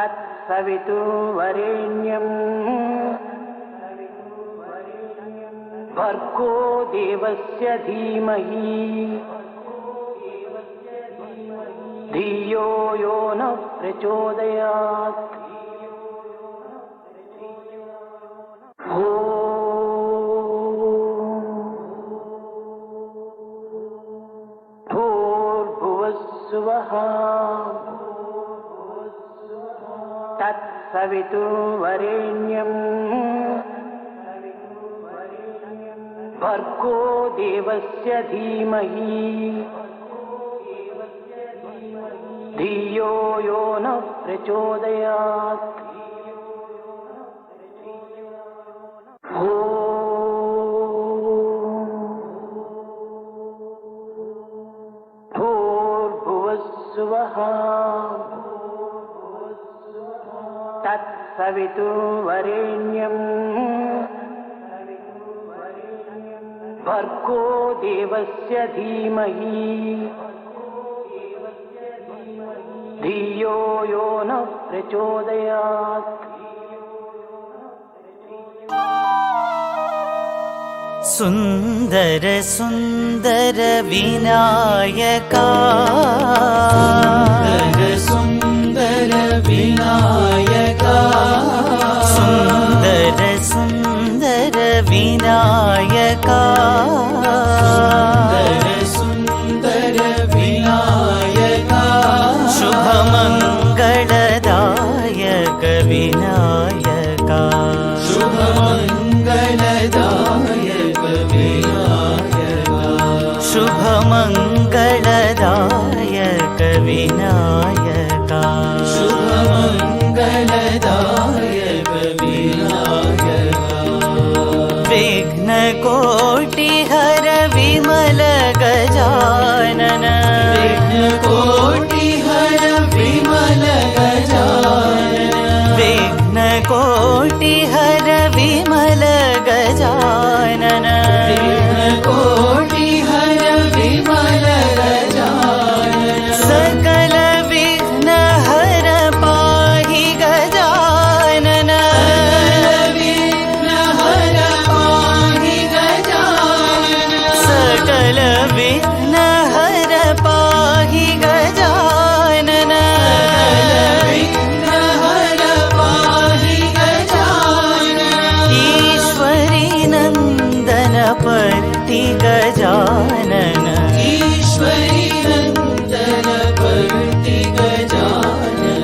तत्सवितुर्वरेण्यं भर्गो देवस्य धीमहि धियो यो नः प्रचोदयात्। भूर्भुवस्सुवः तत्सवितुर्वरेण्यं भर्गो देवस्य धीमहि धियो यो नः प्रचोदयात्। भूर्भुवस्सुवः तत्सवितुर्वरेण्यं भर्गो देवस्य धीमहि धियो यो नः प्रचोदयात्। सुंदर सुंदर विनायका सुंदर विनायका सुंदर सुंदर विनायका सुंदर विनायका शुभमंगलदायक विनायका शुभमंगलदायक विनायका शुभमंगलदायक विनायका शुभमंगलदायक विनायका विघ्नकोटिहर विमल गजानन विघ्नकोटिहर विमल गजानन विघ्नकोटिहर विमल गजानन विघ्नकोटिहर विमल गजानन सकल विघ्न हर पाहि गजानन सकल विघ्न हर पाहि गजानन सकल विघ्न हर पाहि गजानन ईश्वरी नंदन पर्ति गजानन ईश्वरी नंदन पर्ति गजानन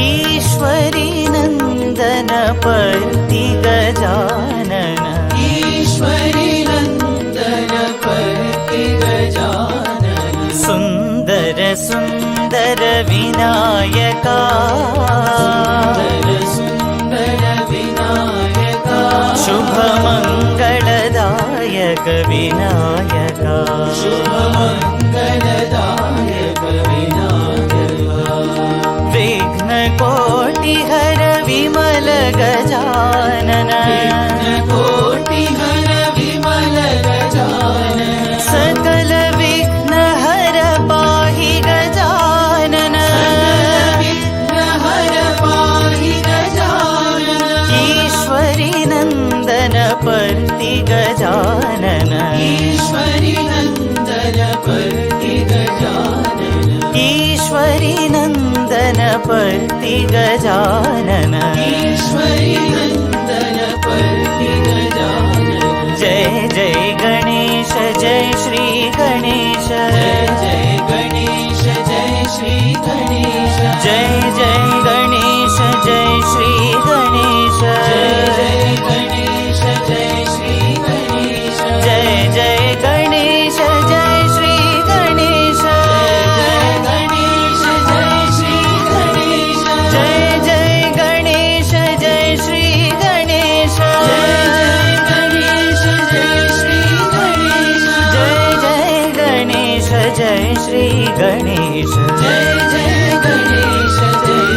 ईश्वरी नंदन पर्ति गजानन ईश्वरी नंदन पर्ति गजानन सुंदर सुंदर विनायका सुंदर विनायका शुभमंगलदायक विनायका शुभमंगलदायक विनायका विघ्नकोटिहर विमल गजानन विघ्नकोटिहर विमल गजानन सकल विघ्न हर पाहि गजानन विघ्न हर पाहि गजानन ईश्वरी नंदन पर्ति गजानन ईश्वरी नंदन पर्ति गजानन ईश्वरी नंदन पर्ति गजानन ईश्वरी नंदन पर्ति गजानन जय जय गणेश जय श्री गणेश जय जय गणेश जय श्री गणेश जय जय गणेश जय श्री गणेश जय जय गणेश जय श्री गणेश जय जय गणेश जय श्री गणेश जय जय गणेश जय श्री गणेश जय जय गणेश जय श्री गणेश जय जय गणेश जय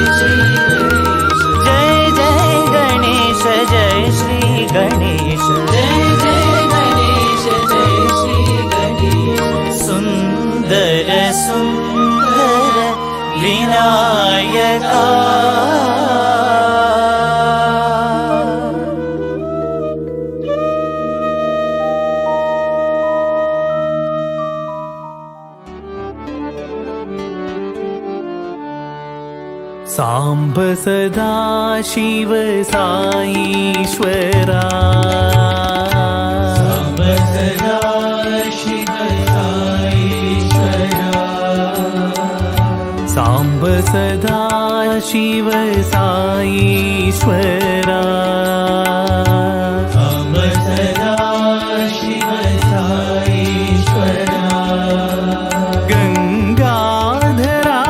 साम्ब सदा शिव साईश्वरा साम्ब सदा शिव साईश्वरा साम्ब सदा शिव साईश्वरा साम्ब सदा शिव साईश्वरा गंगाधरा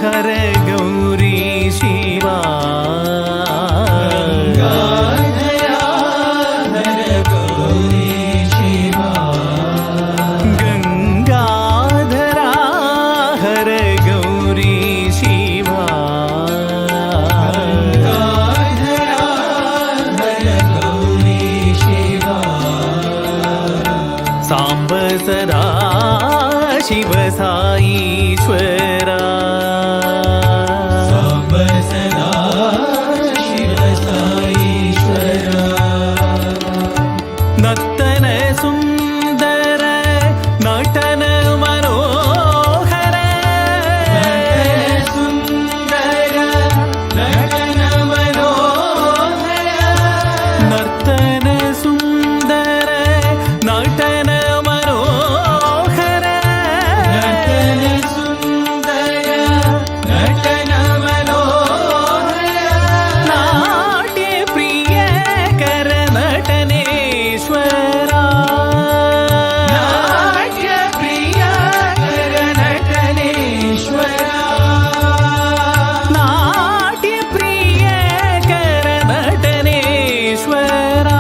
हर गौरी शिवा गंगाधरा हर गौरी शिवा गंगाधरा हर गौरी शिवा गंगाधरा हर गौरी शिवा साम्ब सदा शिव साईश्वरा साम्ब सदा शिव साईश्वरा नर्तन सुंदर नटन मनोहर सुन्दर नटन मनोहर नर्तन सुंदर नटन मनोहर नटन सुन्दर नटन मनोहर नाट्य प्रिय कर नटनेश्वरा नाट्य प्रिय कर नटनेश्वरा नाट्य प्रिय कर नटनेश्वरा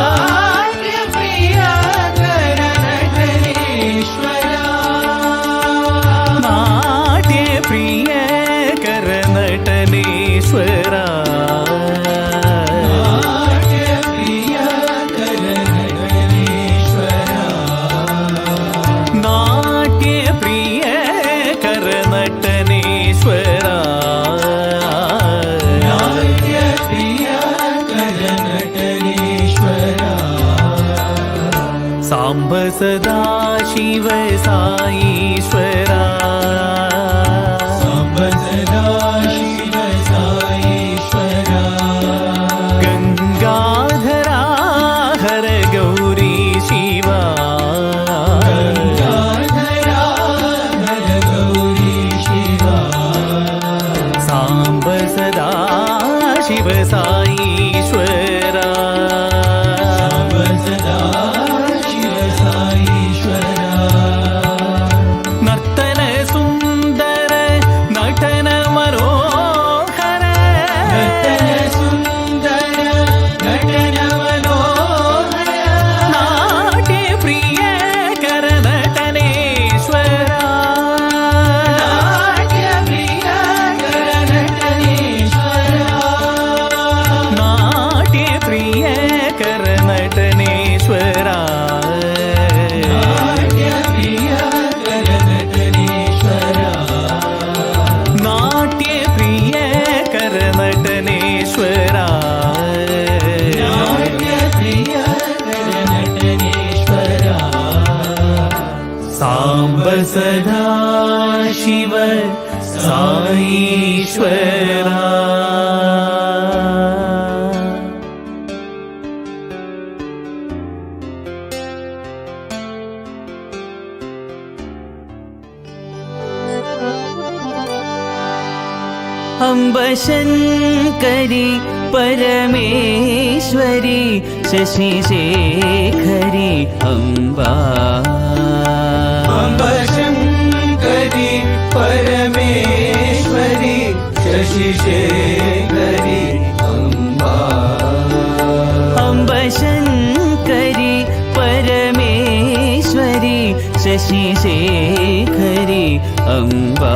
नाट्य प्रिय कर नटनेश्वरा नाट्य प्रिय कर नटनेश्वरा नाट्य प्रिय कर नटनेश्वरा नाट्य प्रिय कर नटनेश्वरा नाट्य प्रिय कर नटनेश्वरा साम्ब सदा शिव साईश्वरा साम्ब सदा शिव साईश्वरा गंगाधरा हर गौरी शिवा गंगाधरा हर गौरी शिवा साम्ब सदा शिव साईश्वरा साम्ब सदा शिव साईश्वरा नर्तन सुंदर नटन मनोहर नटन सुन्दर नटन मनोहर नाट्य प्रिय कर नटनेश्वरा नाट्य प्रिय कर नटनेश्वरा नाट्य प्रिय कर नटनेश्वरा नाट्य प्रिय कर नटनेश्वरा नाट्य प्रिय कर नटनेश्वरा नाट्य प्रिय कर नटनेश्वरा साम्ब सदा शिव साईश्वरा अम्ब शङ्करि परमेश्वरि शशिशेखरि अम्बा अम्ब शङ्करि परमेश्वरि शशिशेखरि अम्बा अम्ब शङ्करि परमेश्वरि शशिशेखरि अम्बा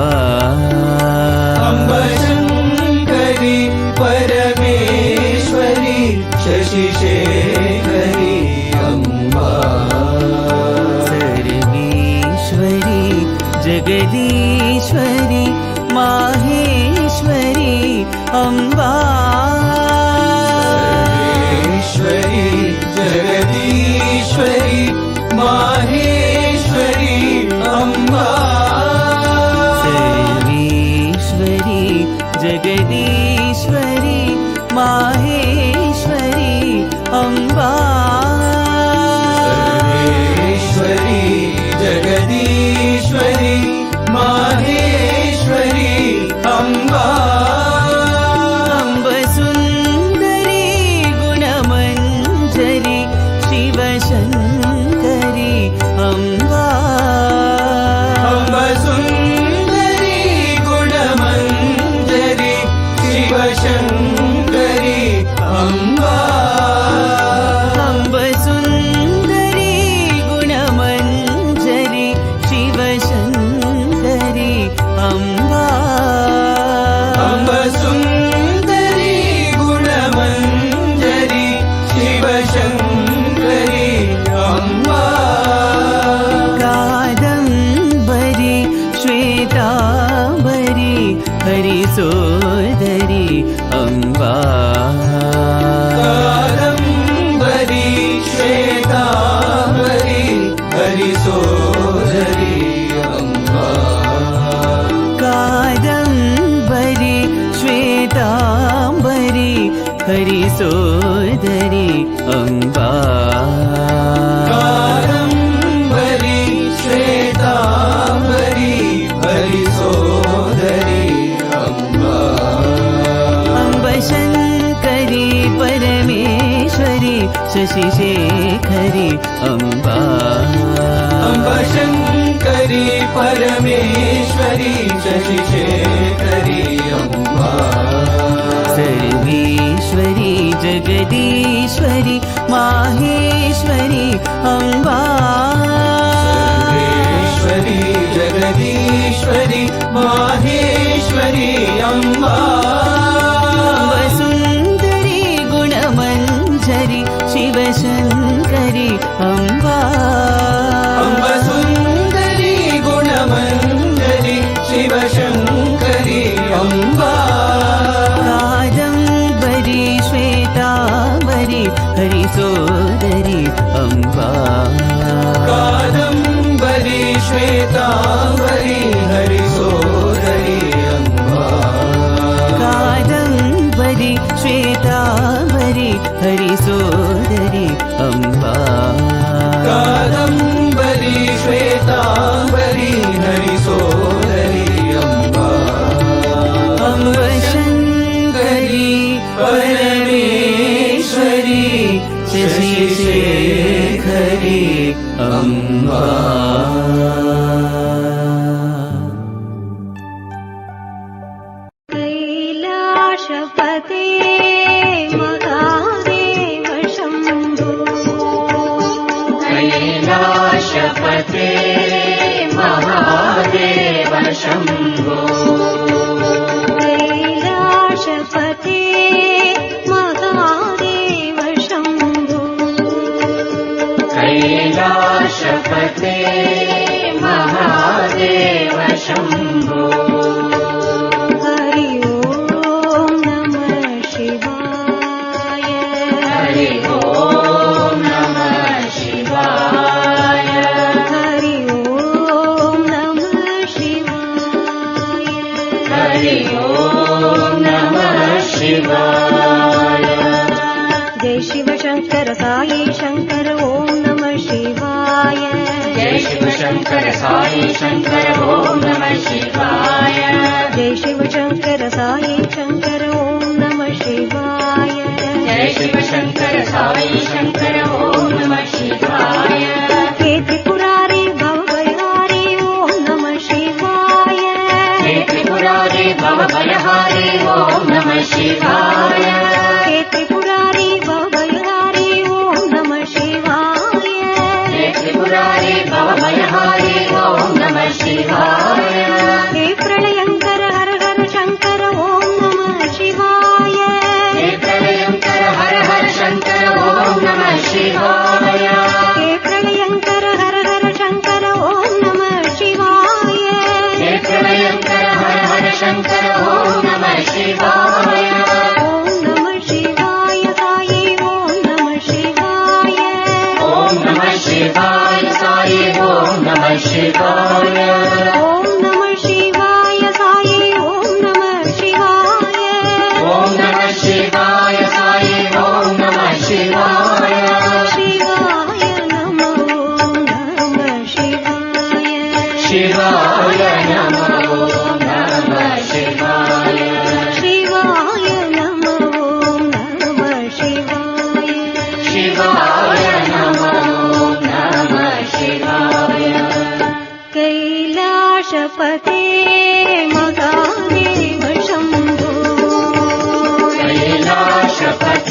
अम्ब शङ्करि परमेश्वरि शशिशेखरि अम्बा सर्वेश्वरि जगदीश्वरि माहेश्वरि अम्बा सर्वेश्वरि जगदीश्वरि माहेश्वरि अम्बा जगदीश्वरी माहेश्वरी अम्बा सर्वेश्वरी जगदीश्वरी माहेश्वरी अम्बा अम्ब सुन्दरी गुणमञ्जरी शिवशङ्करी अम्बा अम्ब सुन्दरी गुणमञ्जरी शिवशङ्करी अम्बा अम्ब सुन्दरी गुणमञ्जरी शिवशङ्करी अम्बा अम्ब सुन्दरी गुणमञ्जरी शिवशङ्करी अम्बा कादम्बरी श्वेताम्बरी हरिसोदरी अम्बा कादम्बरी श्वेताम्बरी हरिसोदरी अम्बा कादम्बरी श्वेताम्बरी हरिसोदरी अम्बा कादम्बरी श्वेताम्बरी हरिसोदरी अम्बा अम्ब शङ्करी परमेश्वरी शशिशेखरी अम्बा अम्ब शङ्करी परमेश्वरी शशिशेखरी अम्बा सर्वेश्वरी जगदीश्वरी माहेश्वरी अम्बा सर्वेश्वरी जगदीश्वरी माहेश्वरी अम्बा अम्ब सुन्दरी गुणमञ्जरी शिवशङ्करी अम्बा अम्ब सुन्दरी गुणमञ्जरी शिवशङ्करी अम्बा कादम्बरी श्वेताम्बरी हरिसोदरी अम्बा कादम्बरी श्वेताम्बरी हरिसोदरी अम्बा कादम्बरी श्वेताम्बरी हरिसोदरी अम्बा कादम्बरी श्वेताम्बरी हरिसोदरी अम्बा अम्ब शङ्करी परमेश्वरी शशिशेखरी अम्बा कैलाशपते महादेव शम्भो कैलाशपते महादेव शम्भो कैलाशपते महादेव शम्भो कैलाशपते महादेव शम्भो हरि ओम नमः शिवाय हरि ओम नमः शिवाय हरि ओम नमः शिवाय हरि ओम नमः शिवाय जय शिव शंकर साई शंकर ओम नमः शिवाय जय शिव शंकर साई शंकर ओम नमः शिवाय जय शिव शंकर साई शंकर ओम नमः शिवाय जय शिव शंकर साई शंकर ओम नमः शिवाय हे त्रिपुरारी भवभयहारी ओम नमः शिवाय हे त्रिपुरारी भवभयहारी ओम नमः शिवाय हे त्रिपुरारी भवभयहारी ओम नमः शिवाय हे त्रिपुरारी भवभयहारी ओम नमः शिवाय हे प्रलयंकर हर हर शंकर ओम नमः शिवाय हे प्रलयंकर हर हर शंकर ओम नमः शिवाय हे प्रलयंकर हर हर शंकर ओम नमः शिवाय हे प्रलयंकर हर हर शंकर ओम नमः शिवाय ओम नमः शिवाय साई ओम नमः शिवाय ओम नमः शिवाय साई ओम नमः शिवाय ओम नमः शिवाय साई ओम नमः शिवाय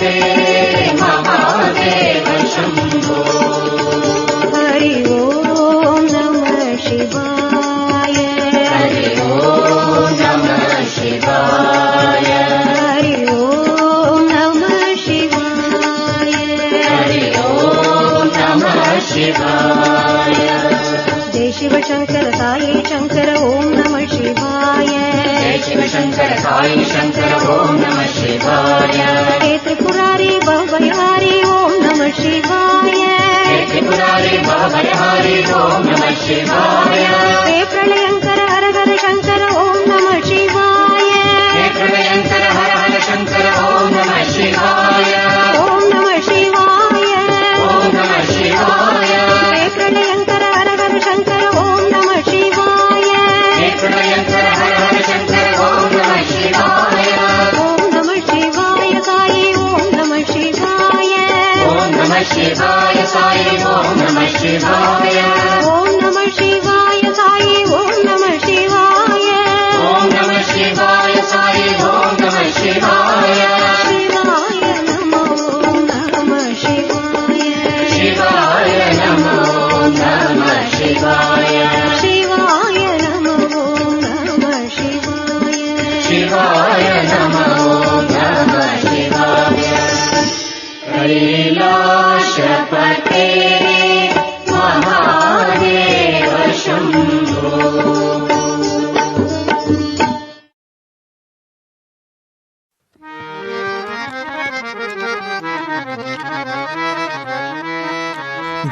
नमस्ते महादेव शम्भो। हरि ओम नमः शिवाय। हरि ओम नमः शिवाय। हरि ओम नमः शिवाय। हरि ओम नमः शिवाय। जय शिव शंकर साई शंकर ओम नमः शिवाय। जय शिव शंकर साई शंकर ओम नमः शिवाय। हे त्रिपुरारी भवभयहारी ओम नमः शिवाय। हे त्रिपुरारी भवभयहारी ओम नमः शिवाय। हे प्रलयंकर हर हर शंकर ओम नमः शिवाय। हे प्रलयंकर हर हर शंकर ओम नमः शिवाय। ओम नमः शिवाय। ओम नमः शिवाय। हे प्रलयंकर हर हर शंकर ओम नमः शिवाय। हे प्रलयंकर हर हर शंकर ओम नमः शिवाय। ओम नमः शिवाय साई ओम नमः शिवाय। ओम नमः शिवाय साई ओम नमः शिवाय। ओम नमः शिवाय साई ओम नमः शिवाय। ओम नमः शिवाय साई ओम नमः शिवाय। शिवाय नमो नमः शिवाय। शिवाय नमो नमः शिवाय। शिवाय नमो नमः शिवाय। शिवाय नमो नमः शिवाय। कैलाशपते महादेव शम्भो।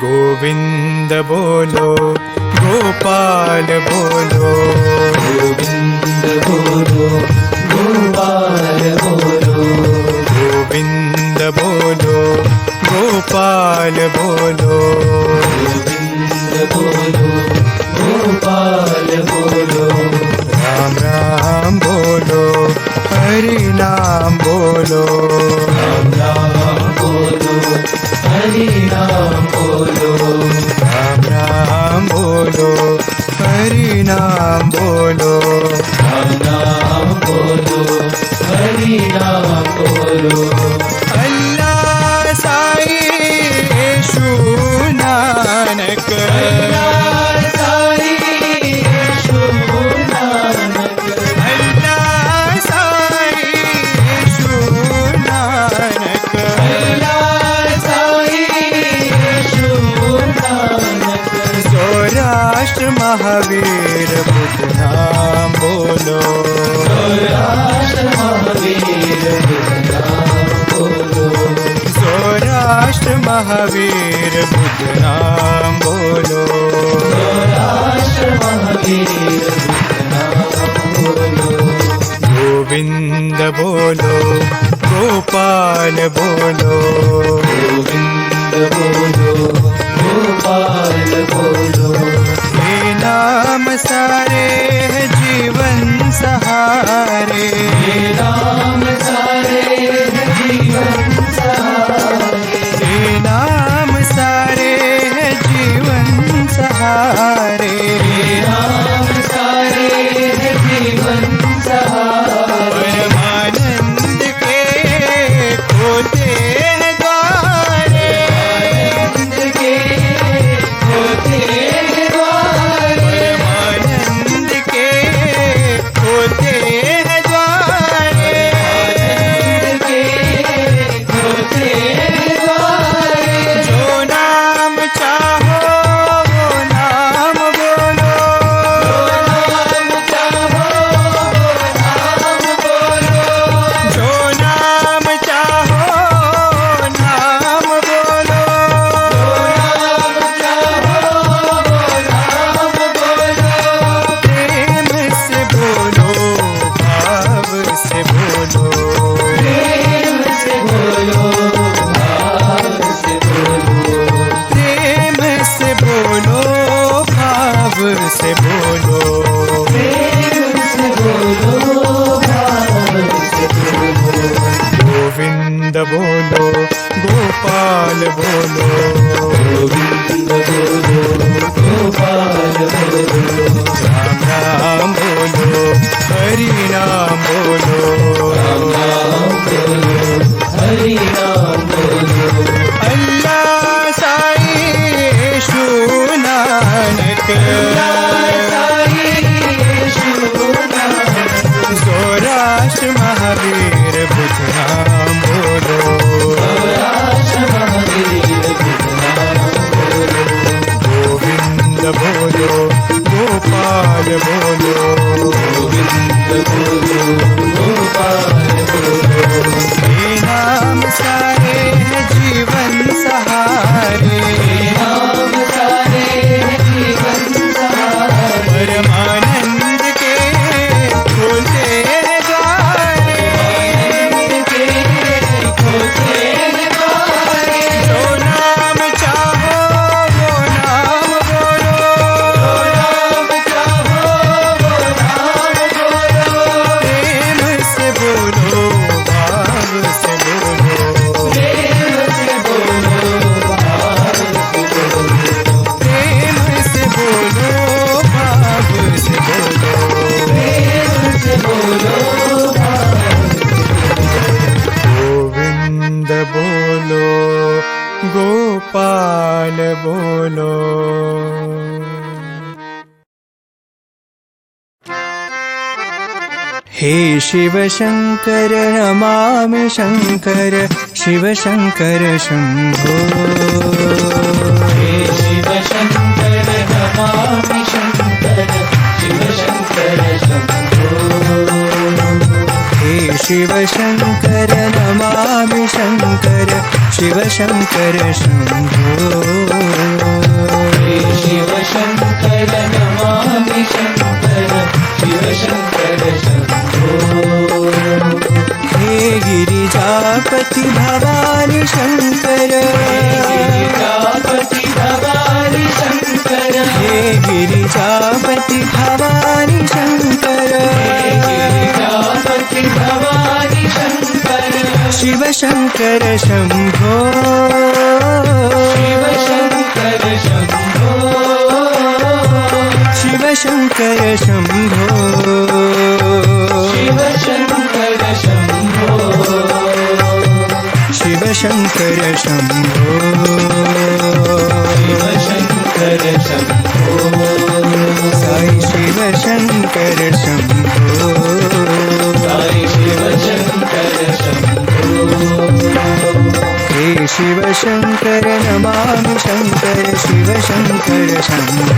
गोविंद बोलो गोपाल बोलो। गोविंद बोलो गोपाल बोलो। गोविंद बोलो गोपाल बोलो। गोविंद बोलो गोपाल बोलो। राम राम बोलो हरि नाम बोलो। राम नाम बोलो हरि नाम बोलो। राम राम बोलो हरि नाम बोलो। राम नाम बोलो हरि नाम बोलो। अल्लाह साई यीशु नानक। अल्लाह साई यीशु नानक। अल्लाह साई यीशु नानक। अल्लाह साई यीशु नानक। सौराष्ट्र महावीर बुद्ध नाम बोलो। सौराष्ट्र महावीर बुद्ध नाम बोलो। सौराष्ट्र महावीर बुद्ध नाम बोलो। सौराष्ट्र महावीर बुद्ध नाम बोलो। गोविंद बोलो गोपाल बोलो। गोविंद बोलो गोपाल बोलो। हे नाम सारे है जीवन सहारे। हे नाम सारे है जीवन सहारे। हे नाम सारे है जीवन सहारे। हे नाम सारे है जीवन सहारे। परमानंद के खोते हैं द्वारे। आनंद के होते हैं द्वारे। परमानंद के खोते हैं द्वारे। आनंद के होते हैं द्वारे। जो नाम चाहो वो नाम बोलो। नाम चाहो नाम बोलो। जो नाम चाहो नाम बोलो। नाम चाहो नाम बोलो। प्रेम से बोलो भाव से बोलो। प्रेम से बोलो भाव से बोलो। प्रेम से बोलो भाव से बोलो। प्रेम से बोलो भाव से बोलो। गोविंद बोलो गोपाल बोलो। गोविंद बोलो गोपाल बोलो। राम राम बोलो हरि नाम बोलो। राम नाम महावीर बुद्धनाम बोलो। गोविंद बोलो, गोपाल बोलो, गोविंद बोलो, गोपाल बोलो। ये नाम सारे हैं जीवन सहारे, नाम सारे हैं जीवन सहारे। परमानंद के खोलते हैं द्वारे, के खोलते हैं द्वारे। जो नाम चाहो वो नाम बोलो, जो नाम चाहो वो नाम बोलो। प्रेम से बोलो, भाव से बोलो, प्रेम से बोलो, भाव से बोलो। प्रेम से बोलो, भाव से बोलो, प्रेम से बोलो, भाव से बोलो। गोविंद बोलो, गोपाल बोलो। हे शिव शंकर नमामि शंकर, शिव शंकर शंभो। हे शिव शंकर नमामि शंकर, शिव शंकर शंभो। हे शिव शंकर नमामि शंकर, शिव शंकर शंभो। हे शिव शंकर नमामि शंकर, शिव शंकर शंभो। हे गिरिजापति भवानी शंकर, गिरिजापति भवानी शंकर। हे गिरिजापति भवानी शंकर, गिरिजापति भवानी शंकर। शिव शंकर शंभो, शिव शंकर शंभो, शिव शंकर शंभो, शिव शंकर शंभो, शिव शंकर शंभो, शिव शंकर शंभो। साई शिव शंकर शंभो, साई शिव शंकर शंभो। हे शिव शंकर नमामि शंकर, शिव शंकर शंभो।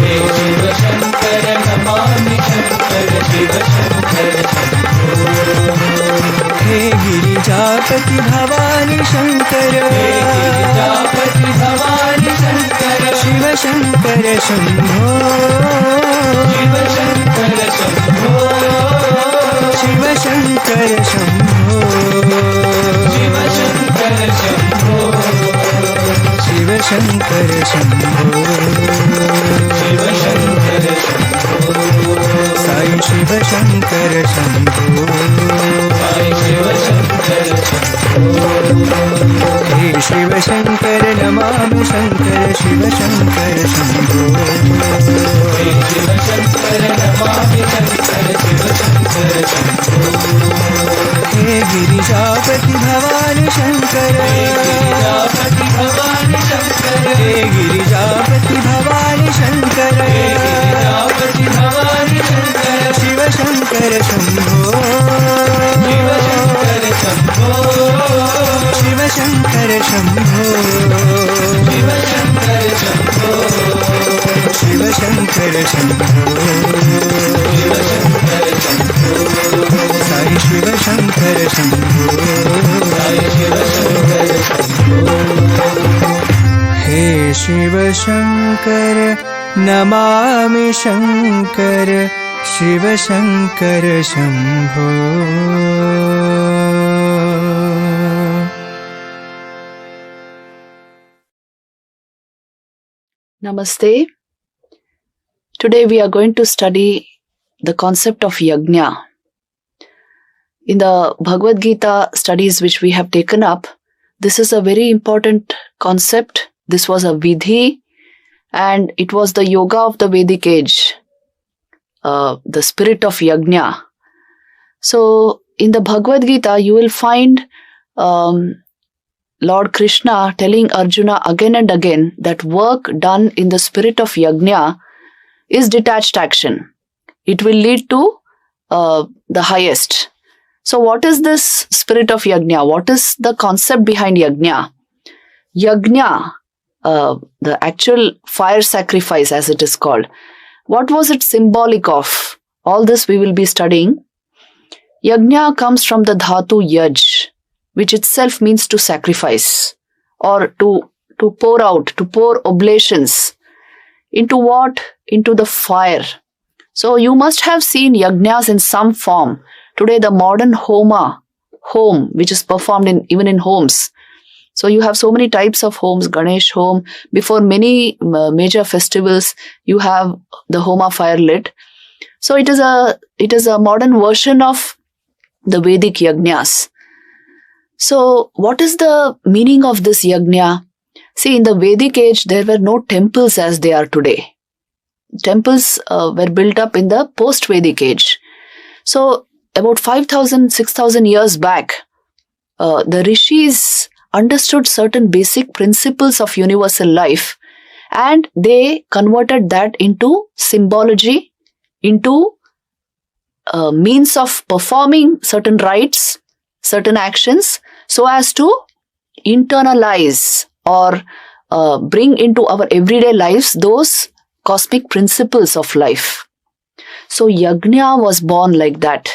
हे शिव शंकर नमामि शंकर, शिव शंकर शंभो। हे गिरिजापति भवानी शंकर, गिरिजापति भवानी शंकर। शिव शंकर शंभो, शिव शंकर शंभो, शिव शंकर शंभो, शिव शंकर शंभो, शिव शंकर शंभो, शिव शंकर शंभो। साई शिव शंकर शंभो, साई शिव शंकर शंभो। हे शिव शंकर नमामि शंकर, शिव शंकर शंभो। हे शिव शंकर नमामि शंकर, शिव शंकर शंभो। हे गिरिजापति भवानी शंकर, गिरिजापति भवानी शंकर। हे गिरिजापति भवानी शंकर, गिरिजापति भवानी शंकर। शिव शंकर शंभो, शिव शंकर शंभो, शिव शंकर शंभो, शिव शंकर शंभो, शिव शंकर शंभो, शिव शंकर शंभो। साई शिव शंकर शंभो, साई शिव शंकर शंभो। हे Shiv Shankar Namami Shankar, Shiv Shankar Shambho. Namaste. Today we are going to study the concept of yajna. In the Bhagavad Gita studies which we have taken up, this is a very important concept. This was a vidhi and it was the yoga of the Vedic age, the spirit of yajna. So in the Bhagavad Gita, you will find Lord Krishna telling Arjuna again and again that work done in the spirit of yajna is detached action. It will lead to the highest. So what is this spirit of yajna? What is the concept behind yajna? Yajna, the actual fire sacrifice as it is called. What was it symbolic of? All this we will be studying. Yajna comes from the dhatu yaj, which itself means to sacrifice or to pour out, to pour oblations. Into what? Into the fire. So you must have seen yajnas in some form. Today the modern home, which is performed even in homes. So you have so many types of homes, Ganesh home. Before many major festivals, you have the homa fire lit. So it is a modern version of the Vedic yajnas. So what is the meaning of this yajna? See, in the Vedic age, there were no temples as they are today. Temples were built up in the post-Vedic age. So about 5,000, 6,000 years back, the rishis understood certain basic principles of universal life, and they converted that into symbology, into means of performing certain rites, certain actions, so as to internalize or bring into our everyday lives those cosmic principles of life. So yajna was born like that.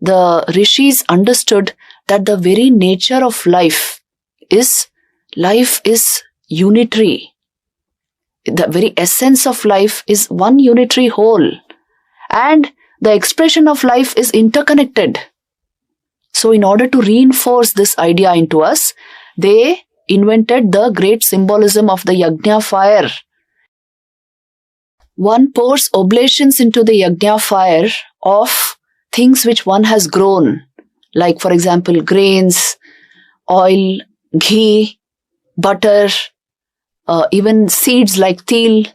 The rishis understood that the very nature of life is unitary. The very essence of life is one unitary whole. And the expression of life is interconnected. So in order to reinforce this idea into us, they invented the great symbolism of the yajna fire. One pours oblations into the yajna fire of things which one has grown, like for example grains, oil, ghee, butter, even seeds like til.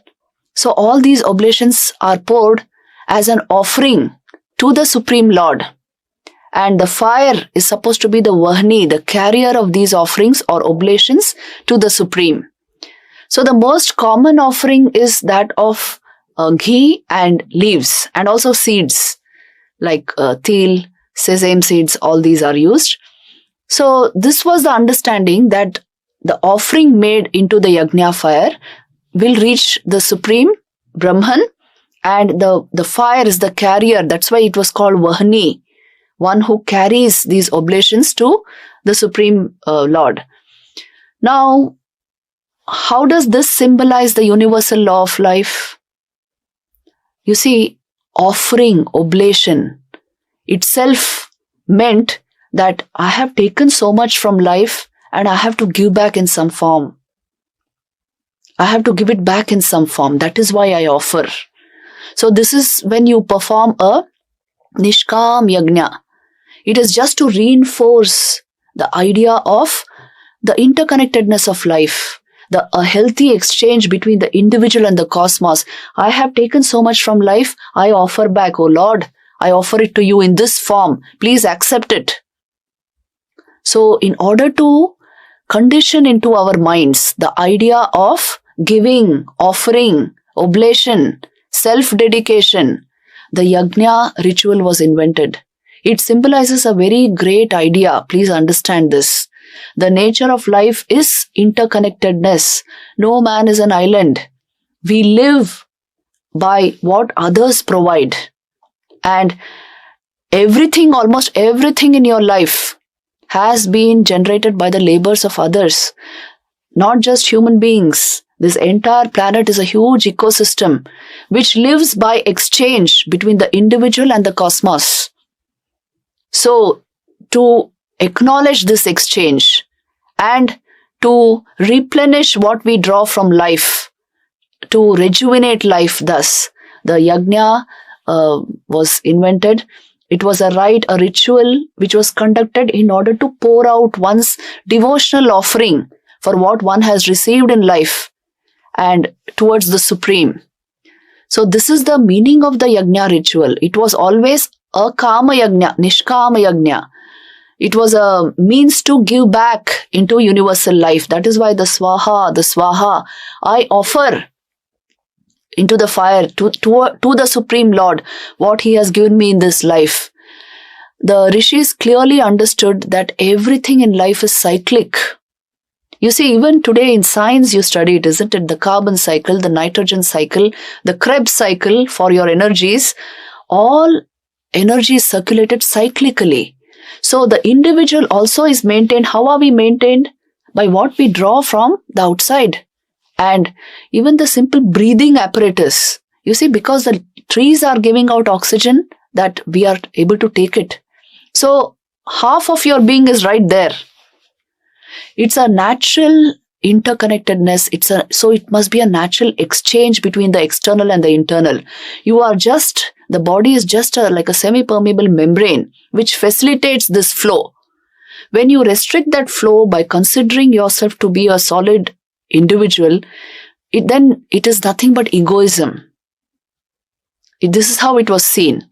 So all these oblations are poured as an offering to the Supreme Lord. And the fire is supposed to be the vahni, the carrier of these offerings or oblations to the Supreme. So the most common offering is that of ghee and leaves and also seeds like til, sesame seeds, all these are used. So this was the understanding that the offering made into the yajna fire will reach the Supreme Brahman, and the fire is the carrier. That's why it was called vahni, one who carries these oblations to the Supreme Lord. Now, how does this symbolize the universal law of life? You see, offering, oblation itself meant that I have taken so much from life and I have to give back in some form. I have to give it back in some form. That is why I offer. So this is when you perform a nishkam yajna. It is just to reinforce the idea of the interconnectedness of life, a healthy exchange between the individual and the cosmos. I have taken so much from life, I offer back. Oh Lord, I offer it to you in this form. Please accept it. So in order to condition into our minds the idea of giving, offering, oblation, self-dedication, the yajna ritual was invented. It symbolizes a very great idea. Please understand this. The nature of life is interconnectedness. No man is an island. We live by what others provide. And everything, almost everything in your life has been generated by the labors of others. Not just human beings. This entire planet is a huge ecosystem which lives by exchange between the individual and the cosmos. So, to acknowledge this exchange and to replenish what we draw from life, to rejuvenate life thus, the yajna was invented. It was a rite, a ritual which was conducted in order to pour out one's devotional offering for what one has received in life and towards the Supreme. So this is the meaning of the yajna ritual. It was always a kama yajna, nishkama yajna. It was a means to give back into universal life. That is why the swaha, I offer. into the fire to the Supreme Lord, what He has given me in this life. The rishis clearly understood that everything in life is cyclic. You see, even today in science you study it, isn't it? The carbon cycle, the nitrogen cycle, the Krebs cycle for your energies, all energy is circulated cyclically. So the individual also is maintained. How are we maintained? By what we draw from the outside. And even the simple breathing apparatus. You see, because the trees are giving out oxygen, that we are able to take it. So half of your being is right there. It's a natural interconnectedness. So it must be a natural exchange between the external and the internal. The body is just like a semi-permeable membrane which facilitates this flow. When you restrict that flow by considering yourself to be a solid individual, then it is nothing but egoism. This is how it was seen.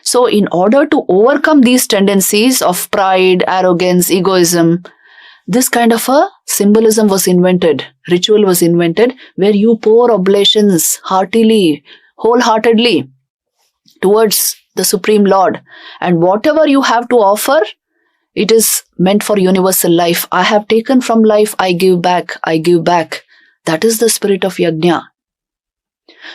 So in order to overcome these tendencies of pride, arrogance, egoism, this kind of a symbolism was invented, ritual was invented, where you pour oblations heartily, wholeheartedly towards the Supreme Lord. And whatever you have to offer, it is meant for universal life. I have taken from life, I give back, I give back. That is the spirit of yajna.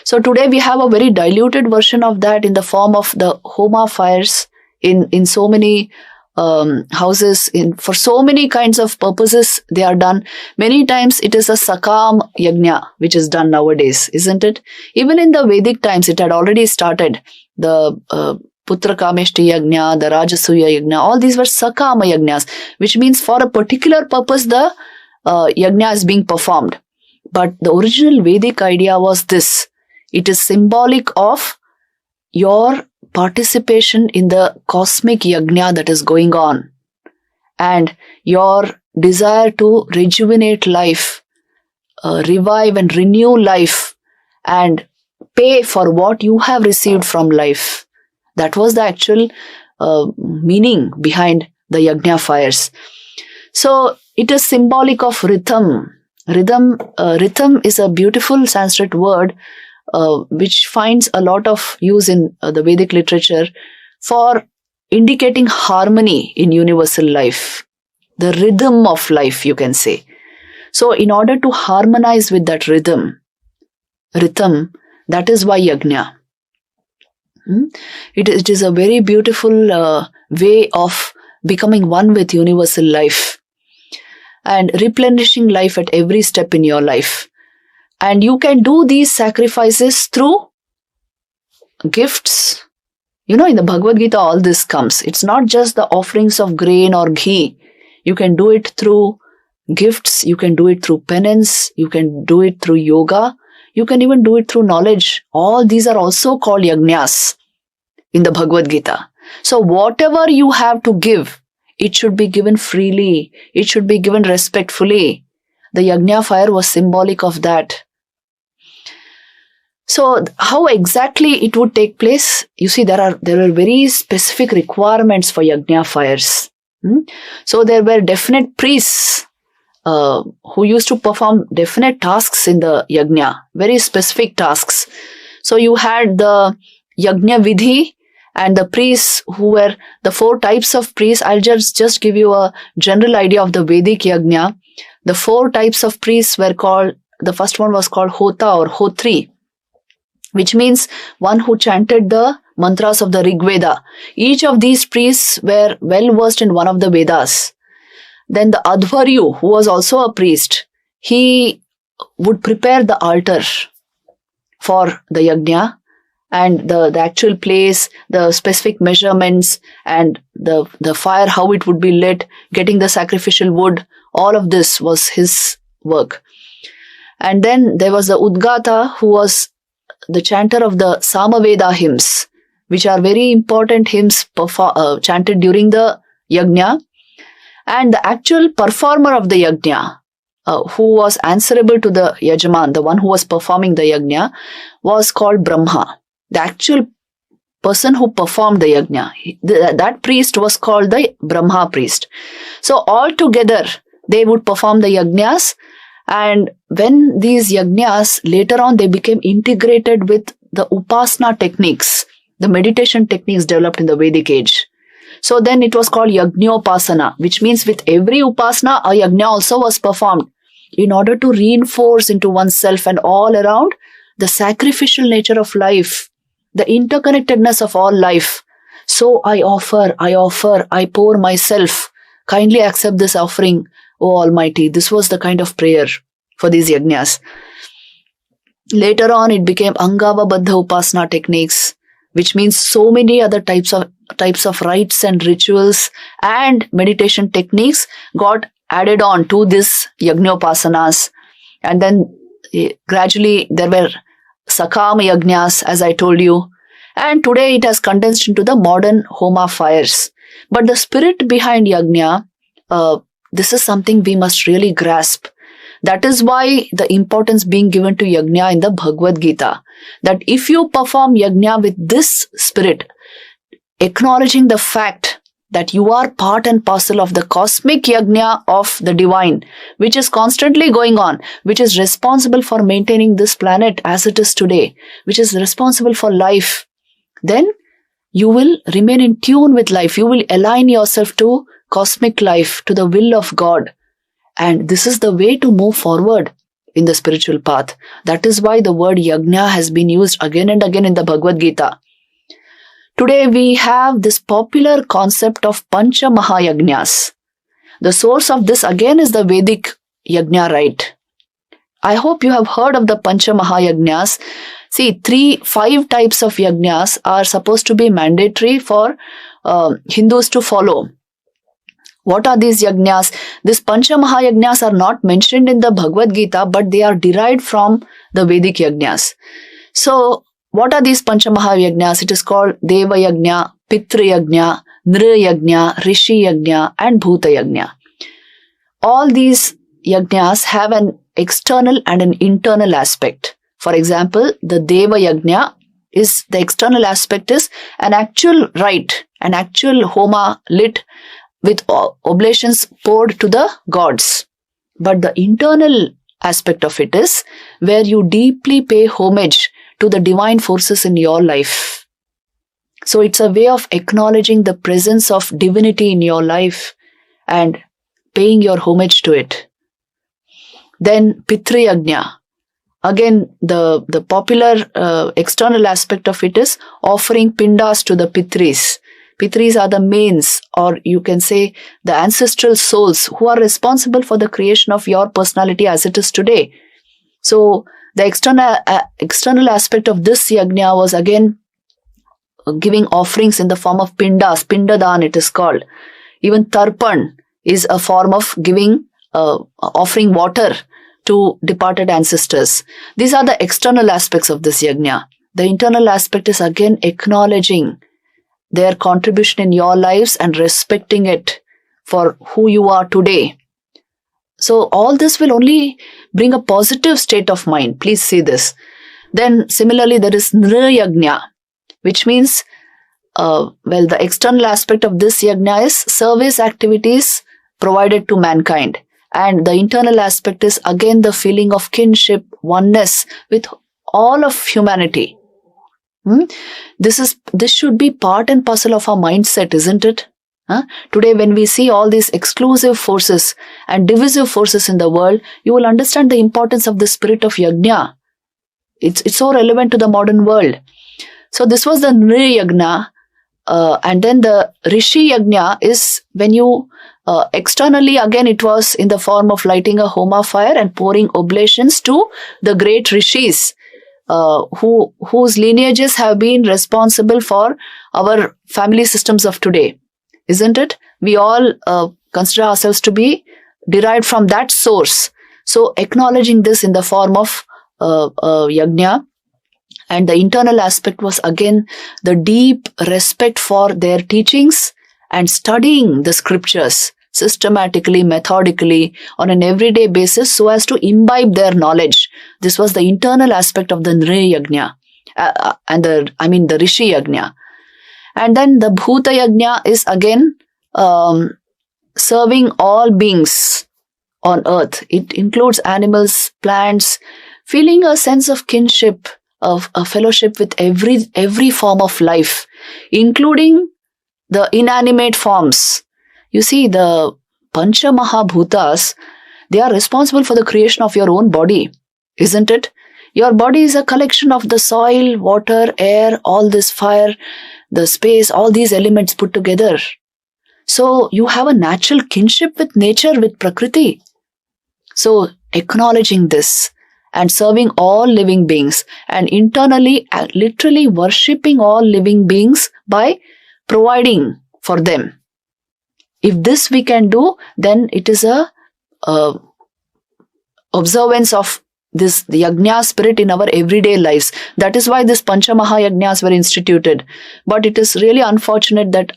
So today we have a very diluted version of that in the form of the homa fires in so many houses, for so many kinds of purposes they are done. Many times it is a sakam yajna which is done nowadays, isn't it? Even in the Vedic times it had already started. The Putra Kameshti yajna, the Rajasuya yajna, all these were sakama yajnas, which means for a particular purpose the yajna is being performed. But the original Vedic idea was this. It is symbolic of your participation in the cosmic yajna that is going on and your desire to rejuvenate life, revive and renew life and pay for what you have received from life. That was the actual meaning behind the yajna fires. So it is symbolic of rhythm. Rhythm is a beautiful Sanskrit word which finds a lot of use in the Vedic literature for indicating harmony in universal life. The rhythm of life, you can say. So in order to harmonize with that rhythm, that is why yajna. It is a very beautiful way of becoming one with universal life and replenishing life at every step in your life. And you can do these sacrifices through gifts. In the Bhagavad Gita all this comes. It's not just the offerings of grain or ghee. You can do it through gifts, you can do it through penance, you can do it through yoga, you can even do it through knowledge. All these are also called yajnas in the Bhagavad Gita. So whatever you have to give, it should be given freely. It should be given respectfully. The yajna fire was symbolic of that. So how exactly it would take place? You see, there are very specific requirements for yajna fires. So there were definite priests who used to perform definite tasks in the yajna, very specific tasks. So you had the yajna vidhi and the priests who were the 4 types of priests. I'll just give you a general idea of the Vedic yajna. The 4 types of priests were called, the first one was called Hota or Hotri, which means one who chanted the mantras of the Rig Veda. Each of these priests were well versed in one of the Vedas. Then the Advaryu, who was also a priest, he would prepare the altar for the yajna and the actual place, the specific measurements and the fire, how it would be lit, getting the sacrificial wood, all of this was his work. And then there was the Udgata, who was the chanter of the Samaveda hymns, which are very important hymns chanted during the yajna. And the actual performer of the yajna, who was answerable to the Yajaman, the one who was performing the yajna, was called Brahma. The actual person who performed the yajna, that priest was called the Brahma priest. So all together, they would perform the yajnas And when these yajnas, later on, they became integrated with the upasana techniques, the meditation techniques developed in the Vedic age. So then it was called yajnopasana, which means with every upasana, a yajna also was performed in order to reinforce into oneself and all around the sacrificial nature of life, the interconnectedness of all life. So I offer, I pour myself. Kindly accept this offering, O Almighty. This was the kind of prayer for these yajnas. Later on, it became Angava-baddha upasana techniques, which means so many other types of rites and rituals and meditation techniques got added on to this yajnopasanas. And then gradually there were sakama yajnas, as I told you. And today it has condensed into the modern homa fires. But the spirit behind yajna, this is something we must really grasp. That is why the importance being given to yajna in the Bhagavad Gita. That if you perform yajna with this spirit, acknowledging the fact that you are part and parcel of the cosmic yajna of the divine, which is constantly going on, which is responsible for maintaining this planet as it is today, which is responsible for life, then you will remain in tune with life. You will align yourself to cosmic life, to the will of God. And this is the way to move forward in the spiritual path. That is why the word yajna has been used again and again in the Bhagavad Gita. Today we have this popular concept of Pancha Mahayajnas. The source of this again is the Vedic yajna rite. I hope you have heard of the Pancha Mahayajnas. See, 5 types of yajnas are supposed to be mandatory for Hindus to follow. What are these yajnas? These Pancha Mahayajnas are not mentioned in the Bhagavad Gita, but they are derived from the Vedic yajnas. So, what are these Pancha Mahayajnas? It is called Deva Yajna, Pitra Yajna, Nra Yajna, Rishi Yajna, and Bhuta Yajna. All these yajnas have an external and an internal aspect. For example, the Deva Yajna is, the external aspect is an actual rite, an actual homa lit with oblations poured to the gods. But the internal aspect of it is where you deeply pay homage to the divine forces in your life. So it's a way of acknowledging the presence of divinity in your life and paying your homage to it. Then Pitra Yajna. Again, the popular external aspect of it is offering pindas to the Pitris. Pitris are the mains, or you can say the ancestral souls who are responsible for the creation of your personality as it is today. So the external aspect of this yajna was again giving offerings in the form of pindas, pindadan it is called. Even tarpan is a form of giving, offering water to departed ancestors. These are the external aspects of this yajna. The internal aspect is again acknowledging their contribution in your lives and respecting it for who you are today. So all this will only bring a positive state of mind. Please see this. Then similarly there is Nra Yajna, which means, the external aspect of this yajna is service activities provided to mankind. And the internal aspect is again the feeling of kinship, oneness with all of humanity. This should be part and parcel of our mindset, isn't it? Today, when we see all these exclusive forces and divisive forces in the world, you will understand the importance of the spirit of yajna. It's so relevant to the modern world. So this was the Nra Yajna, and then the Rishi Yajna is when you externally, again it was in the form of lighting a homa fire and pouring oblations to the great rishis, whose lineages have been responsible for our family systems of today. Isn't it? We all consider ourselves to be derived from that source. So acknowledging this in the form of yajna. And the internal aspect was again the deep respect for their teachings and studying the scriptures systematically, methodically, on an everyday basis so as to imbibe their knowledge. This was the internal aspect of the Nra Yajna the Rishi Yajna. And then the Bhuta Yajna is again serving all beings on earth. It includes animals, plants, feeling a sense of kinship, of a fellowship with every form of life, including the inanimate forms. You see, the Pancha Mahabhutas, they are responsible for the creation of your own body, isn't it? Your body is a collection of the soil, water, air, all this fire, the space, all these elements put together. So you have a natural kinship with nature, with Prakriti. So acknowledging this and serving all living beings, and internally, literally worshipping all living beings by providing for them. If this we can do, then it is a observance of this yajna spirit in our everyday lives. That is why this Pancha Mahayajnas were instituted. But it is really unfortunate that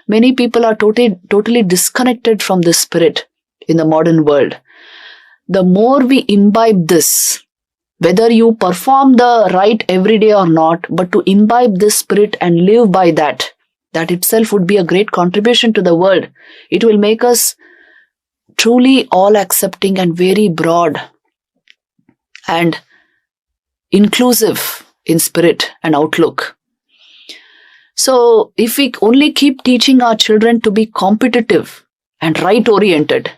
many people are totally disconnected from this spirit in the modern world. The more we imbibe this, whether you perform the rite every day or not, but to imbibe this spirit and live by that itself would be a great contribution to the world. It will make us truly all accepting and very broad and inclusive in spirit and outlook. So if we only keep teaching our children to be competitive and right oriented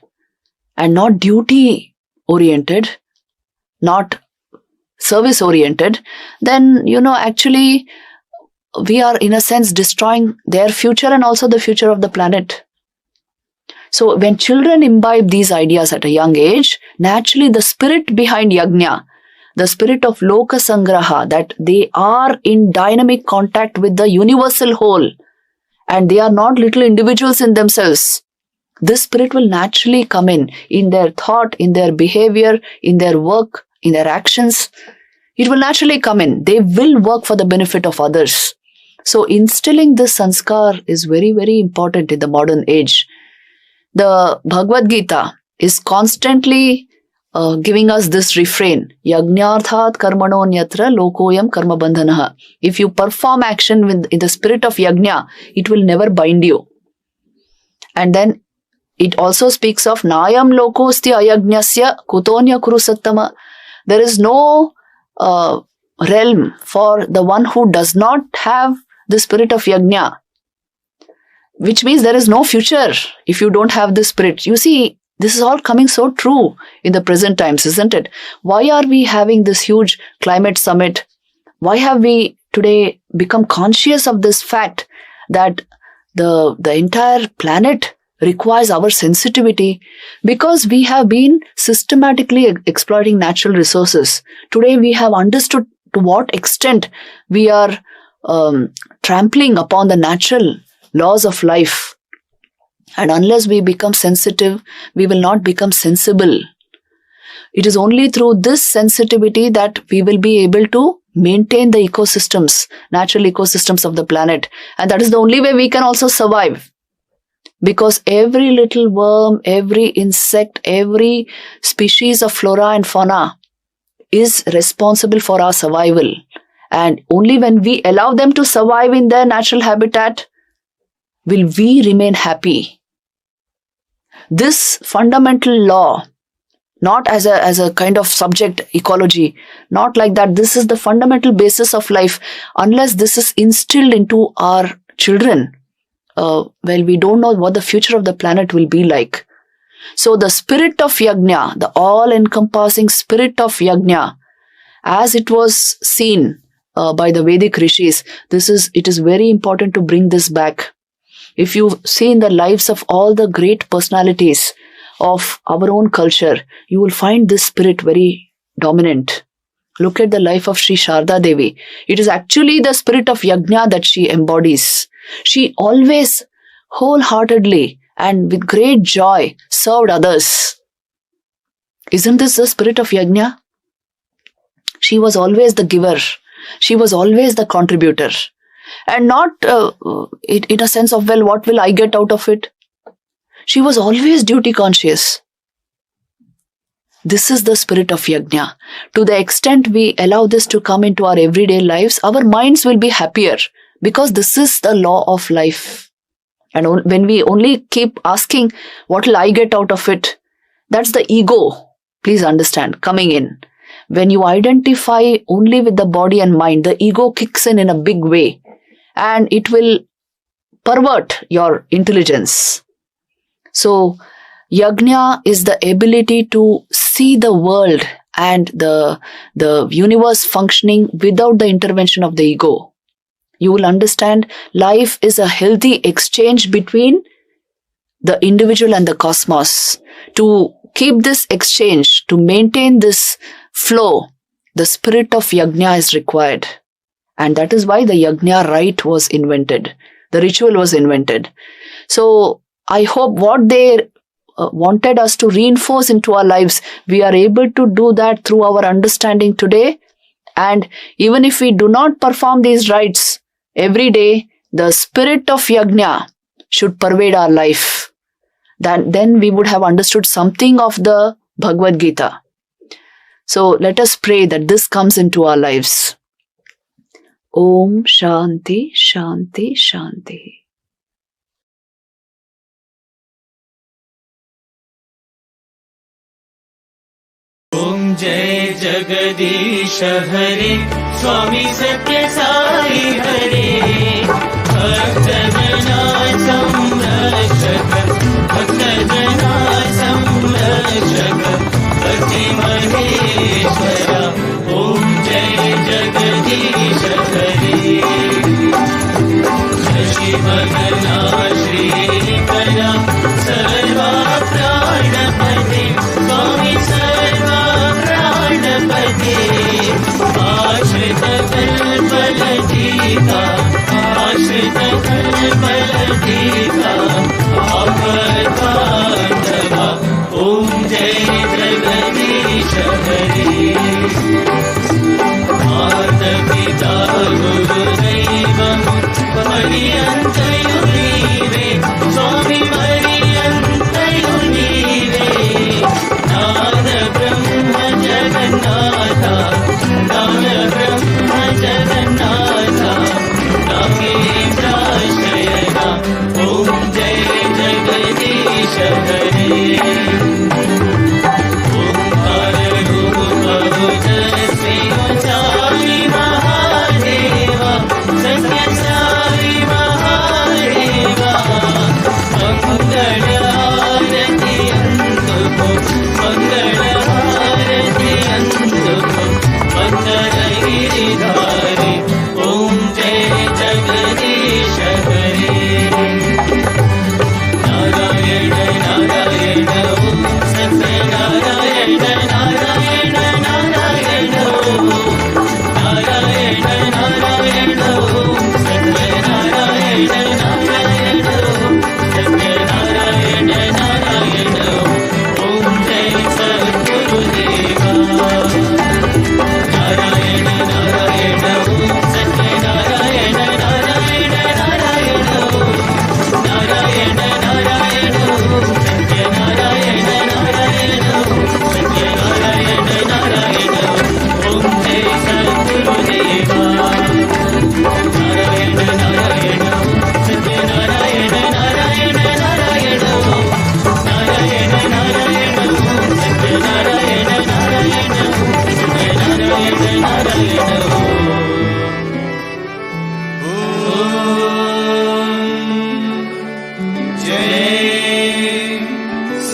and not duty oriented, not service oriented, then actually we are in a sense destroying their future and also the future of the planet. So when children imbibe these ideas at a young age, naturally the spirit behind yajna, the spirit of loka sangraha, that they are in dynamic contact with the universal whole and they are not little individuals in themselves. This spirit will naturally come in their thought, in their behavior, in their work, in their actions. It will naturally come in. They will work for the benefit of others. So instilling this sanskar is very, very important in the modern age. The Bhagavad Gita is constantly giving us this refrain, Yajnarthat karmano nyatra lokoyam karma bandhanaha. If you perform action in the spirit of yajna, it will never bind you. And then it also speaks of Nayam lokosti ayajnasya kutonya kurusattama. There is no realm for the one who does not have the spirit of yajna, which means there is no future if you don't have this spirit. You see, this is all coming so true in the present times, isn't it? Why are we having this huge climate summit? Why have we today become conscious of this fact that the entire planet requires our sensitivity? Because we have been systematically exploiting natural resources. Today we have understood to what extent we are trampling upon the natural laws of life. And unless we become sensitive, we will not become sensible. It is only through this sensitivity that we will be able to maintain the ecosystems, natural ecosystems of the planet. And that is the only way we can also survive. Because every little worm, every insect, every species of flora and fauna is responsible for our survival. And only when we allow them to survive in their natural habitat will we remain happy. This fundamental law, not as a kind of subject ecology, not like that. This is the fundamental basis of life. Unless this is instilled into our children, we don't know what the future of the planet will be like. So the spirit of yajna, the all-encompassing spirit of yajna, as it was seen by the Vedic rishis, it is very important to bring this back. If you see in the lives of all the great personalities of our own culture, you will find this spirit very dominant. Look at the life of Sri Sharda Devi. It is actually the spirit of yajna that she embodies. She always wholeheartedly and with great joy served others. Isn't this the spirit of yajna? She was always the giver. She was always the contributor. And not in a sense of, what will I get out of it? She was always duty conscious. This is the spirit of yajna. To the extent we allow this to come into our everyday lives, our minds will be happier because this is the law of life. And when we only keep asking, what will I get out of it? That's the ego, please understand, coming in. When you identify only with the body and mind, the ego kicks in a big way and it will pervert your intelligence. So, yajna is the ability to see the world and the universe functioning without the intervention of the ego. You will understand life is a healthy exchange between the individual and the cosmos. To keep this exchange, to maintain this flow, the spirit of yajna is required. And that is why the yajna rite was invented. The ritual was invented. So I hope what they wanted us to reinforce into our lives, we are able to do that through our understanding today. And even if we do not perform these rites every day, the spirit of yajna should pervade our life. Then we would have understood something of the Bhagavad Gita. So let us pray that this comes into our lives. Om Shanti Shanti Shanti. Om Jai Jagadish Hare Swami Sathya Sai Hare Bhaktadana Samrashaka Bhaktadana Samrashaka Bhakti Maheshwara Om Jai Jagadish Hare Shashi Bhagana Shri Kara Sarva Pranapati Swami Sarva Pranapati Ashrita Kalpaladika Ashrita Kalpaladika Apatandava Om Jai Jagadish Hare Mata Pita Guru Daivam Mariyantayunive Swami Mariyantayunive Nada Brahma Jagannatha Nada Brahma Jagannatha Nagendra Shayana Om Jai Jagadish Hare Om Pararupa Vajasvi Sai Mahadeva Sathya Sai Mahadeva Mangala Arati Antuko Mangala Arati Antuko Mandara Giridhari Om Jai Jagadish Hare Narayana Narayana Om Sathya Narayana Narayana Narayana Om Narayana Narayana Om Sathya Narayana Narayana Om Sathya Narayana Narayana Om Jai Sadguru Deva Narayana Narayana Om Sathya Narayana Narayana Narayana Om Narayana Narayana Om Sathya Narayana Narayana Om Sathya Narayana Narayana Om Jai Sadguru Deva Narayana Narayana Om Sathya Narayana Narayana Narayana Om Narayana Narayana Om Sathya Narayana Narayana Om Sathya Narayana Narayana Jai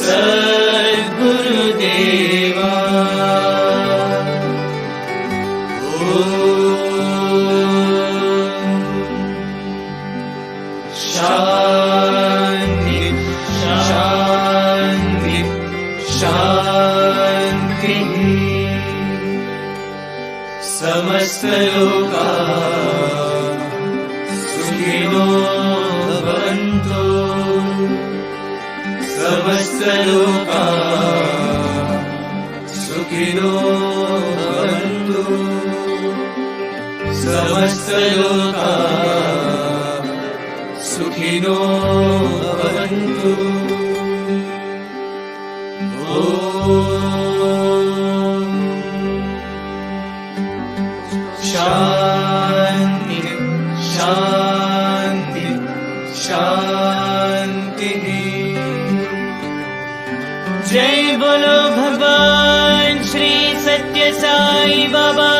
Sadguru Deva Shanti Shanti Shanti Samasta Loka Sukhino Bhavantu Samasta Loka Sukhino Bhavantu Samasta Loka Sukhino Bhavantu Om Shanti Shanti Shanti Jai Bol Sai Baba